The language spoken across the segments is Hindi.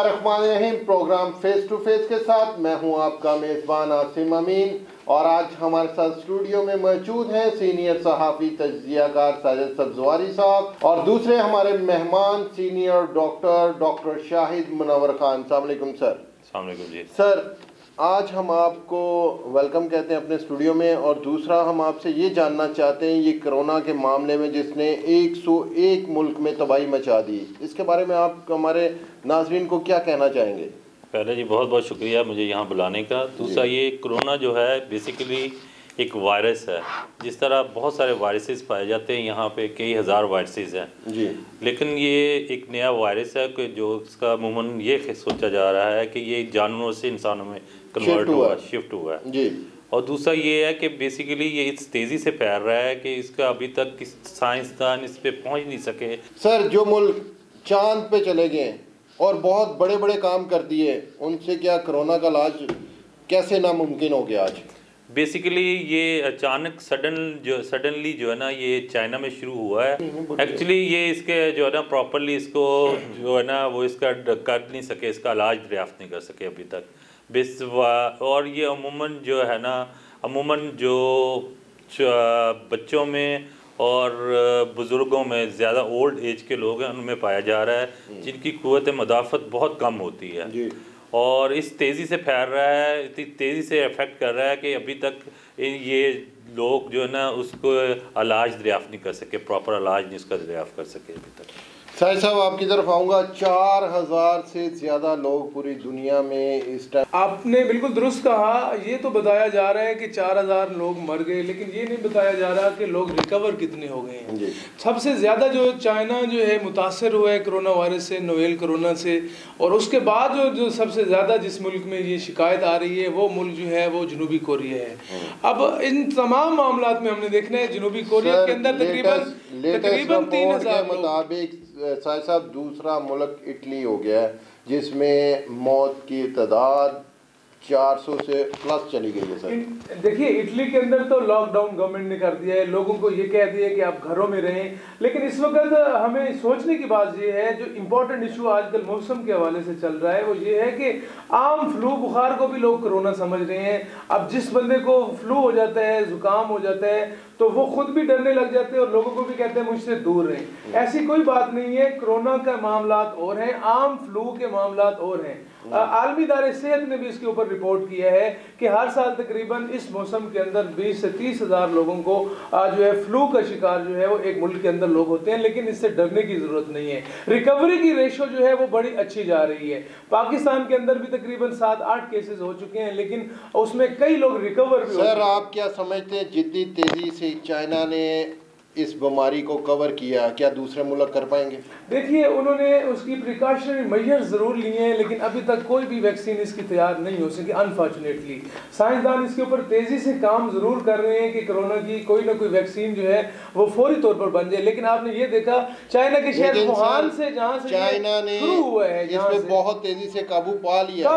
बिस्मिल्लाहिर्रहमानिर्रहीम। प्रोग्राम फेस टू फेस के साथ मैं हूं आपका मेज़बान आसिम अमीन और आज हमारे साथ स्टूडियो में मौजूद हैं सीनियर सहाफ़ी तज्ज़ियाकार साजिद सब्ज़वारी साहब और दूसरे हमारे मेहमान सीनियर डॉक्टर शाहिद मुनव्वर खान। अस्सलाम वालेकुम सर। अस्सलाम वालेकुम जी। सर, आज हम आपको वेलकम कहते हैं अपने स्टूडियो में और दूसरा हम आपसे ये जानना चाहते हैं ये कोरोना के मामले में जिसने 101 मुल्क में तबाही मचा दी, इसके बारे में आप हमारे नाज़रीन को क्या कहना चाहेंगे? पहले जी बहुत बहुत शुक्रिया मुझे यहाँ बुलाने का। दूसरा ये कोरोना जो है बेसिकली एक वायरस है। जिस तरह बहुत सारे वायरसेस पाए जाते हैं यहाँ पे कई हज़ार वायरसेस हैं जी, लेकिन ये एक नया वायरस है कि जो इसका अमूमन ये सोचा जा रहा है कि ये जानवरों से इंसानों में कन्वर्ट हुआ, शिफ्ट हुआ है जी। और दूसरा ये है कि बेसिकली ये इस तेज़ी से फैल रहा है कि इसका अभी तक साइंसदान इस पे पहुँच नहीं सके। सर, जो मुल्क चांद पे चले गए और बहुत बड़े बड़े काम कर दिए, उनसे क्या कोरोना का इलाज कैसे नामुमकिन हो गया आज? बेसिकली ये अचानक सडनली जो है ना ये चाइना में शुरू हुआ है। एक्चुअली ये इसके जो है ना प्रॉपरली इसको जो है ना वो इसका कर नहीं सके, इसका इलाज दरियाफ्त नहीं कर सके अभी तक। और ये अमूमन जो है ना जो बच्चों में और बुज़ुर्गों में ज़्यादा ओल्ड एज के लोग हैं उनमें पाया जा रहा है जिनकी क़ुव्वत मदाफ़त बहुत कम होती है जी। और इस तेज़ी से फैल रहा है, इतनी तेज़ी से अफेक्ट कर रहा है कि अभी तक ये लोग जो है ना उसको इलाज दरियाफ़्त नहीं कर सके, प्रॉपर इलाज नहीं उसका दरियाफ़्त कर सके अभी तक। साहिद साहब, आपकी तरफ आऊँगा। 4000 से ज़्यादा लोग पूरी दुनिया में इस टाइम। आपने बिल्कुल दुरुस्त कहा। ये तो बताया जा रहा है कि 4000 लोग मर गए, लेकिन ये नहीं बताया जा रहा कि लोग रिकवर कितने हो गए हैं। सबसे ज़्यादा जो चाइना जो है मुतासर हुआ है कोरोना वायरस से, नोवेल कोरोना से, और उसके बाद जो सबसे ज़्यादा जिस मुल्क में ये शिकायत आ रही है वो मुल्क जो है वो जनूबी कोरिया है। अब इन तमाम मामलों में हमने देखना है जनूबी कोरिया के अंदर तकरीबन 3000 के मुताबिक साहिद साहब दूसरा मुल्क इटली हो गया है जिसमें मौत की तादाद 400 से प्लस चली गई है। सर देखिए, इटली के अंदर तो लॉकडाउन गवर्नमेंट ने कर दिया है, लोगों को ये कह दिया है कि आप घरों में रहें। लेकिन इस वक्त हमें सोचने की बात ये है, जो इम्पोर्टेंट इशू आजकल मौसम के हवाले से चल रहा है वो ये है कि आम फ्लू बुखार को भी लोग कोरोना समझ रहे हैं। अब जिस बंदे को फ्लू हो जाता है, जुकाम हो जाता है, तो वो खुद भी डरने लग जाते हैं और लोगों को भी कहते हैं मुझसे दूर रहें। ऐसी कोई बात नहीं है। कोरोना का मामलात और हैं, आम फ्लू के मामलात और हैं। आलमी इदारे सेहत ने भी इसके ऊपर रिपोर्ट किया है कि हर साल तकरीबन इस मौसम के अंदर 20 से 30 हज़ार लोगों को जो है फ्लू का शिकार जो है वो एक मुल्क के अंदर लोग होते हैं। लेकिन इससे डरने की ज़रूरत नहीं है। रिकवरी की रेशो जो है वो बड़ी अच्छी जा रही है। पाकिस्तान के अंदर भी तकरीबन 7-8 केसेस हो चुके हैं, लेकिन उसमें कई लोग रिकवर भी। सर, आप क्या समझते हैं जितनी तेज़ी से चाइना ने इस बीमारी को कवर किया, क्या दूसरे मुल्क कर पाएंगे? देखिए, उन्होंने उसकी प्रिकॉशनरी मेजर्स ज़रूर लिए हैं, लेकिन अभी तक कोई भी वैक्सीन इसकी तैयार नहीं हो सकी अनफॉर्चुनेटली। साइंसदान इसके ऊपर तेज़ी से काम ज़रूर कर रहे हैं कि कोरोना की कोई ना कोई वैक्सीन जो है वो फौरी तौर पर बन जाए। लेकिन आपने ये देखा चाइना के शहर वुहान से, जहाँ से चाइना ने शुरू हुआ है, इसमें बहुत तेज़ी से काबू पा लिया।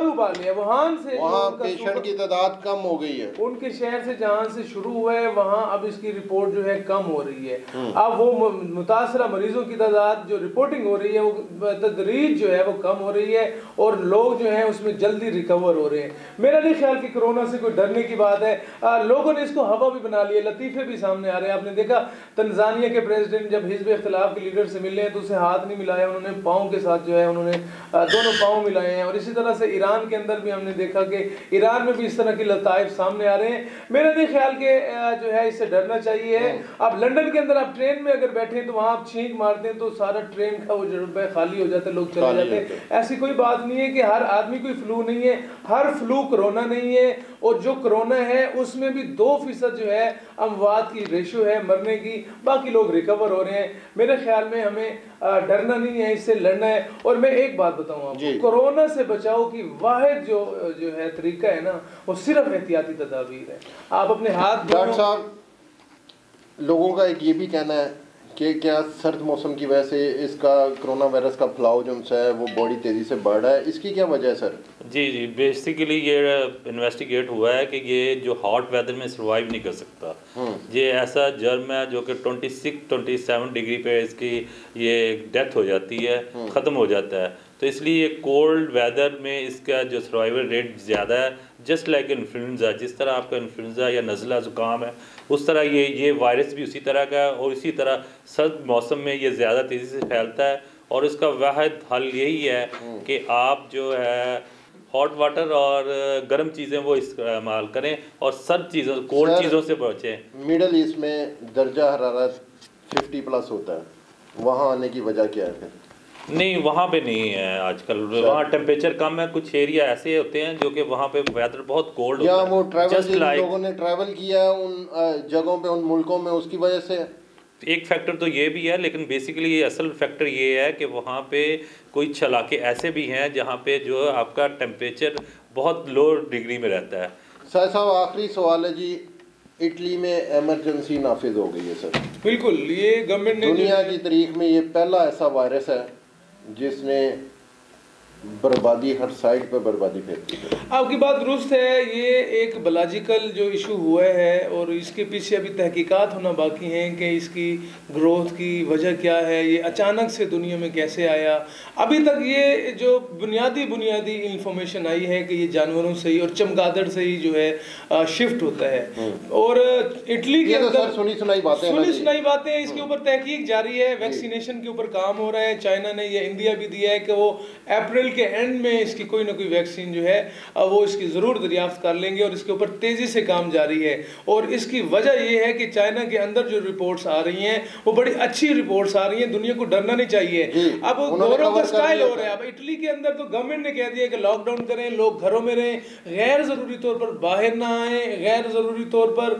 वुहान से वहाँ पेशेंट की तादाद कम हो गई है। उनके शहर से जहाँ से शुरू हुआ है वहाँ अब इसकी रिपोर्ट जो है कम हो रही है। अब वो मुतासरा मरीजों की तादाद जो रिपोर्टिंग हो रही है वो तदरीज जो है वो कम हो रही है और लोग जो हैं उसमें जल्दी रिकवर हो रहे हैं। मेरा नहीं ख्याल कि कोरोना से कोई डरने की बात है। लोगों ने इसको हवा भी बना लिया, लतीफ़े भी सामने आ रहे हैं। आपने देखा तंजानिया के प्रेसिडेंट जब हिज़्ब इख्तिलाफ के लीडर से मिले हैं तो उसे हाथ नहीं मिलाया, उन्होंने पाँव के साथ जो है उन्होंने दोनों पाँव मिलाए हैं। और इसी तरह से ईरान के अंदर भी हमने देखा कि ईरान में भी इस तरह के लताइफ सामने आ रहे हैं। मेरा नहीं ख्याल कि जो है इससे डरना चाहिए। अब लंदन के अंदर आप ट्रेन में अगर बैठे तो वहाँ आप छींक मारते हैं तो सारा ट्रेन का वो जो खाली हो जाता है, लोग चले जाते हैं। ऐसी कोई बात नहीं है कि हर आदमी कोई फ्लू नहीं है, हर फ्लू कोरोना नहीं है। और जो कोरोना है उसमें भी 2% जो है अमवात की रेशो है मरने की, बाकी लोग रिकवर हो रहे हैं। मेरे ख्याल में हमें डरना नहीं है, इससे लड़ना है। और मैं एक बात बताऊँ आपको, कोरोना से बचाव की वाहिद जो है तरीका है ना वो सिर्फ एहतियाती तदाबीर है। आप अपने हाथ। डॉक्टर साहब, लोगों का एक ये भी कहना है कि क्या सर्द मौसम की वजह से इसका कोरोना वायरस का फैलाव जो है वो बड़ी तेज़ी से बढ़ रहा है, इसकी क्या वजह है सर? जी, बेसिकली ये इन्वेस्टिगेट हुआ है कि ये जो हॉट वेदर में सर्वाइव नहीं कर सकता। ये ऐसा जर्म है जो कि 26-27 डिग्री पे इसकी ये डेथ हो जाती है, ख़त्म हो जाता है। तो तो इसलिए कोल्ड वेदर में इसका जो सर्वाइवल रेट ज़्यादा है, जस्ट लाइक इन्फ्लुएंजा। जिस तरह आपका इन्फ्लुएंजा या नज़ला ज़ुकाम है, उस तरह ये वायरस भी उसी तरह का है, और इसी तरह सर्द मौसम में ये ज़्यादा तेज़ी से फैलता है। और इसका वाहिद हल यही है कि आप जो है हॉट वाटर और गर्म चीज़ें वो इस्तेमाल करें, और सर्द चीज़ों कोल्ड चीज़ों से बचें। मिडल ईस्ट में दर्जा हरारत 50+ होता है, वहाँ आने की वजह क्या है फिर? नहीं, वहाँ पे नहीं है आजकल, वहाँ टेम्परेचर कम है। कुछ एरिया ऐसे होते हैं जो कि वहाँ पे वेदर बहुत कोल्ड होता है। वो ट्रैवल लोगों ने ट्रैवल किया है उन जगहों पे, उन मुल्कों में, उसकी वजह से एक फैक्टर तो ये भी है, लेकिन बेसिकली ये असल फैक्टर ये है कि वहाँ पे कोई इलाके ऐसे भी हैं जहाँ पे जो आपका टेम्परेचर बहुत लो डिग्री में रहता है। सर साहब, आखिरी सवाल है जी, इटली में एमरजेंसी नाफिज हो गई है सर। बिल्कुल, ये गवर्नमेंट ने दुनिया की तारीख में ये पहला ऐसा वायरस है जिसने बर्बादी, हर साइड पर बर्बादी फैलती है। आपकी बात दुरुस्त है, ये एक बायोलॉजिकल जो इशू हुआ है और इसके पीछे अभी तहकीकात होना बाकी हैं कि इसकी ग्रोथ की वजह क्या है, ये अचानक से दुनिया में कैसे आया। अभी तक ये जो बुनियादी इंफॉर्मेशन आई है कि ये जानवरों से ही और चमगादड़ से ही जो है शिफ्ट होता है। और इटली के अंदर सुनी सुनाई बातें इसके ऊपर तहकीक जारी है, वैक्सीनेशन के ऊपर काम हो रहा है। चाइना ने ये इंडिया भी दिया है कि वो अप्रैल के एंड में इसकी कोई ना कोई वैक्सीन जो है वो इसकी ज़रूर दरियाफ्त कर लेंगे, और इसके ऊपर तेज़ी से काम जारी है। और इसकी वजह ये है कि चाइना के अंदर जो रिपोर्ट्स आ रही हैं वो बड़ी अच्छी रिपोर्ट्स आ रही हैं, दुनिया को डरना नहीं चाहिए। अब गौरव का स्टाइल हो रहा है। अब इटली के अंदर तो गवर्नमेंट ने कह दिया कि लॉकडाउन करें, लोग घरों में रहें, गैर ज़रूरी तौर पर बाहर ना आए, गैर ज़रूरी तौर पर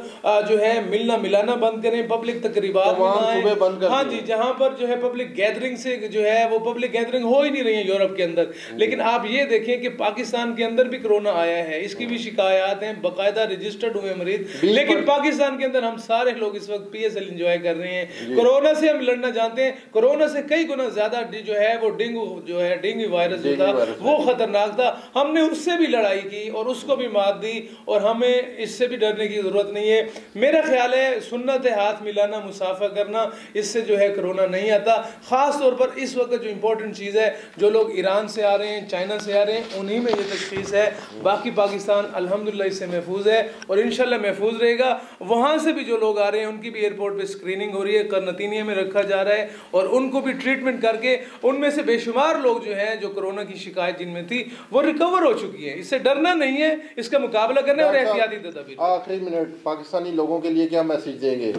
जो है मिलना मिलाना बंद करें, पब्लिक तकरीबात में ना आए। हाँ जी, जहाँ पर जो है पब्लिक गैदरिंग से जो है वो पब्लिक गैदरिंग हो ही नहीं रही है यूरोप के अंदर। लेकिन आप ये देखें कि पाकिस्तान के अंदर भी कोरोना आया है, इसकी भी शिकायत हैं, बाकायदा रजिस्टर्ड हुए मरीज, लेकिन पाकिस्तान के अंदर हम सारे लोग इस वक्त PSL एंजॉय कर रहे हैं। कोरोना से हम लड़ना जानते हैं, कोरोना से कई गुना ज्यादा जो है वो डेंगू वायरस जो था वो खतरनाक था। हमने उससे भी लड़ाई की और उसको भी मात दी, और हमें इससे भी डरने की जरूरत नहीं है। मेरा ख्याल है सुन्नत है हाथ मिलाना, मुसाफा करना, इससे जो है कोरोना नहीं आता। खास तौर पर इस वक्त जो इंपॉर्टेंट चीज़ है, जो लोग ईरान से आ रहे हैं, चाइना से आ रहे हैं, उन्हीं में ये तशखीस है। बाकी पाकिस्तान अल्हम्दुलिल्लाह इससे महफूज है और इंशाल्लाह महफूज रहेगा। वहाँ से भी जो लोग आ रहे हैं उनकी भी एयरपोर्ट पे स्क्रीनिंग हो रही है, करनतीनिया में रखा जा रहा है, और उनको भी ट्रीटमेंट करके उनमें से बेशुमार लोग जो हैं जो कोरोना की शिकायत जिनमें थी वो रिकवर हो चुकी है। इससे डरना नहीं है, इसका मुकाबला करना है और एहतियाती तदबीर। आखिरी मिनट, पाकिस्तानी लोगों के लिए क्या मैसेज देंगे?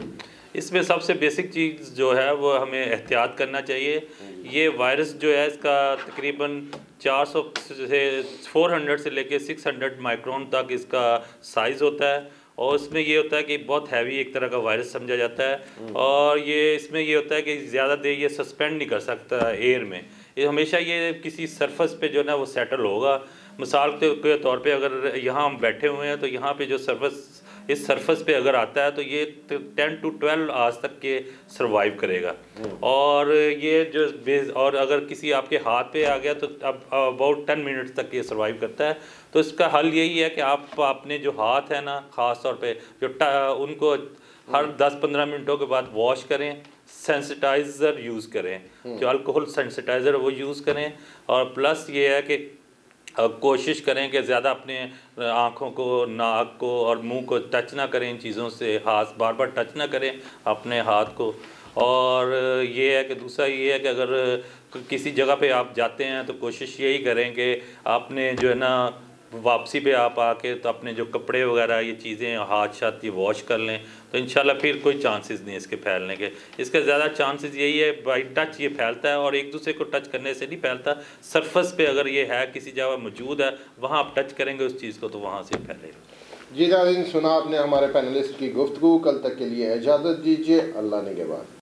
इसमें सबसे बेसिक चीज़ जो है वो हमें एहतियात करना चाहिए। ये वायरस जो है इसका तकरीबन 400 से 400 से लेके 600 माइक्रोन तक इसका साइज़ होता है, और इसमें ये होता है कि बहुत हैवी एक तरह का वायरस समझा जाता है। और ये इसमें ये होता है कि ज़्यादा देर ये सस्पेंड नहीं कर सकता एयर में, ये हमेशा ये किसी सरफेस पे जो है ना वो सेटल होगा। मिसाल के तौर पे अगर यहाँ हम बैठे हुए हैं तो यहाँ पे जो सरफेस, इस सरफेस पे अगर आता है तो ये 10 to 12 आवर्स तक के सर्वाइव करेगा। और ये जो और अगर किसी आपके हाथ पे आ गया तो अब अबाउट 10 मिनट्स तक ये सर्वाइव करता है। तो इसका हल यही है कि आप अपने जो हाथ है ना, ख़ास तौर पे जो उनको हर 10-15 मिनटों के बाद वॉश करें, सेंसिटाइज़र यूज़ करें, जो अल्कोहल सेंसिटाइज़र वो यूज़ करें। और प्लस ये है कि कोशिश करें कि ज़्यादा अपने आँखों को, नाक को और मुंह को टच ना करें इन चीज़ों से, हाथ बार बार टच ना करें अपने हाथ को। और ये है कि दूसरा ये है कि अगर किसी जगह पे आप जाते हैं तो कोशिश यही करें कि आपने जो है ना वापसी पे आप आके तो अपने जो कपड़े वगैरह ये चीज़ें हाथ शाथ ये वॉश कर लें, तो इंशाल्लाह फिर कोई चांसेस नहीं इसके फैलने के। इसके ज़्यादा चांसेस यही है बाई टच ये फैलता है, और एक दूसरे को टच करने से नहीं फैलता। सरफेस पे अगर ये है किसी जगह मौजूद है, वहाँ आप टच करेंगे उस चीज़ को तो वहाँ से फैलेगा। जी नाज़रीन, सुना आपने हमारे पैनलिस्ट की गुफ्तगू। कल तक के लिए इजाज़त दीजिए, अल्लाह ने के बाद।